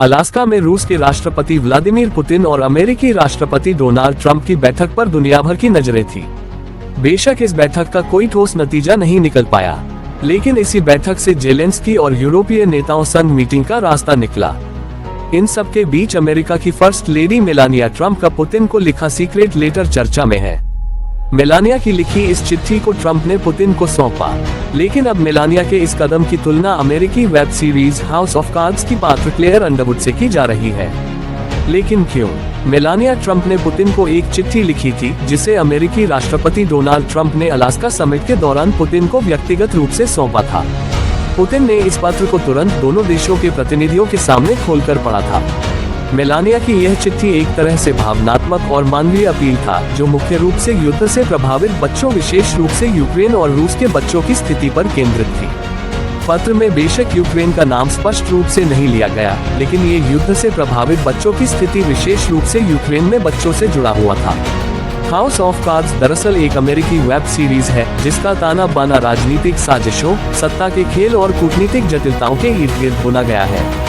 Alaska में रूस के राष्ट्रपति व्लादिमीर पुतिन और अमेरिकी राष्ट्रपति डोनाल्ड ट्रंप की बैठक पर दुनिया भर की नजरें थी। बेशक इस बैठक का कोई ठोस नतीजा नहीं निकल पाया, लेकिन इसी बैठक से जेलेंस्की और यूरोपीय नेताओं संग मीटिंग का रास्ता निकला। इन सब के बीच अमेरिका की फर्स्ट लेडी मेलानिया ट्रंप का पुतिन को लिखा सीक्रेट लेटर चर्चा में है। मेलानिया की लिखी इस चिट्ठी को ट्रंप ने पुतिन को सौंपा, लेकिन अब मेलानिया के इस कदम की तुलना अमेरिकी web series house of cards की पात्र क्लेयर अंडरवुड से की जा रही है। लेकिन क्यों? मेलानिया ट्रंप ने पुतिन को एक चिट्ठी लिखी थी, जिसे अमेरिकी राष्ट्रपति डोनाल्ड ट्रंप ने अलास्का समिट के दौरान पुतिन को व्यक्तिगत रूप से सौंपा था। पुतिन ने इस पत्र को तुरंत दोनों देशों के प्रतिनिधियों के सामने खोलकर पढ़ा था। मेलानिया की यह चिट्ठी एक तरह से भावनात्मक और मानवीय अपील था, जो मुख्य रूप से युद्ध से प्रभावित बच्चों, विशेष रूप से यूक्रेन और रूस के बच्चों की स्थिति पर केंद्रित थी। पत्र में बेशक यूक्रेन का नाम स्पष्ट रूप से नहीं लिया गया, लेकिन ये युद्ध से प्रभावित बच्चों की स्थिति विशेष रूप से यूक्रेन में बच्चों से जुड़ा हुआ था। हाउस ऑफ कार्ड्स दरअसल एक अमेरिकी वेब सीरीज है, जिसका ताना बाना राजनीतिक साजिशों, सत्ता के खेल और कूटनीतिक जटिलताओं के इर्द गिर्द बुना गया है।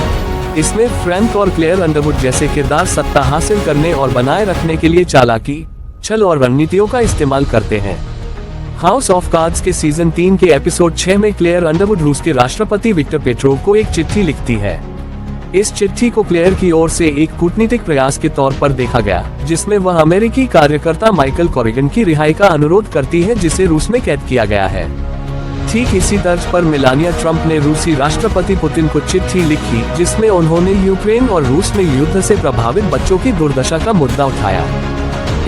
इसमें फ्रैंक और क्लेयर अंडरवुड जैसे किरदार सत्ता हासिल करने और बनाए रखने के लिए चालाकी, छल और रणनीतियों का इस्तेमाल करते हैं। हाउस ऑफ कार्ड्स के सीजन 3 के एपिसोड 6 में क्लेयर अंडरवुड रूस के राष्ट्रपति विक्टर पेट्रोव को एक चिट्ठी लिखती है। इस चिट्ठी को क्लेयर की ओर से एक कूटनीतिक प्रयास के तौर पर देखा गया, जिसमें वह अमेरिकी कार्यकर्ता माइकल कोरिगन की रिहाई का अनुरोध करती है, जिसे रूस में कैद किया गया है। ठीक इसी तर्ज पर मेलानिया ट्रंप ने रूसी राष्ट्रपति पुतिन को चिट्ठी लिखी, जिसमें उन्होंने यूक्रेन और रूस में युद्ध से प्रभावित बच्चों की दुर्दशा का मुद्दा उठाया।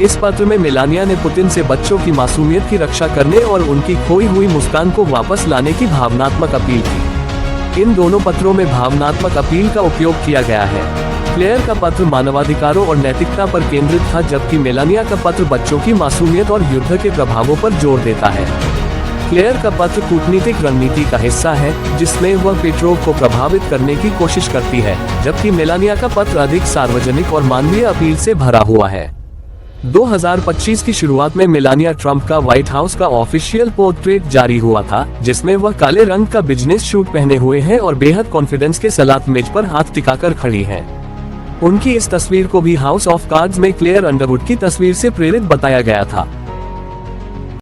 इस पत्र में मेलानिया ने पुतिन से बच्चों की मासूमियत की रक्षा करने और उनकी खोई हुई मुस्कान को वापस लाने की भावनात्मक अपील की। इन दोनों पत्रों में भावनात्मक अपील का उपयोग किया गया है। क्लेयर का पत्र मानवाधिकारों और नैतिकता पर केंद्रित था, जबकि मेलानिया का पत्र बच्चों की मासूमियत और युद्ध के प्रभावों पर जोर देता है। क्लेयर का पत्र कूटनीतिक रणनीति का हिस्सा है, जिसमें वह पेट्रोव को प्रभावित करने की कोशिश करती है, जबकि मेलानिया का पत्र अधिक सार्वजनिक और मानवीय अपील से भरा हुआ है। 2025 की शुरुआत में मेलानिया ट्रंप का व्हाइट हाउस का ऑफिशियल पोर्ट्रेट जारी हुआ था, जिसमें वह काले रंग का बिजनेस सूट पहने हुए हैं और बेहद कॉन्फिडेंस के साथ मेज पर हाथ टिकाकर खड़ी हैं। उनकी इस तस्वीर को भी हाउस ऑफ कार्ड्स में क्लेयर अंडरवुड की तस्वीर से प्रेरित बताया गया था।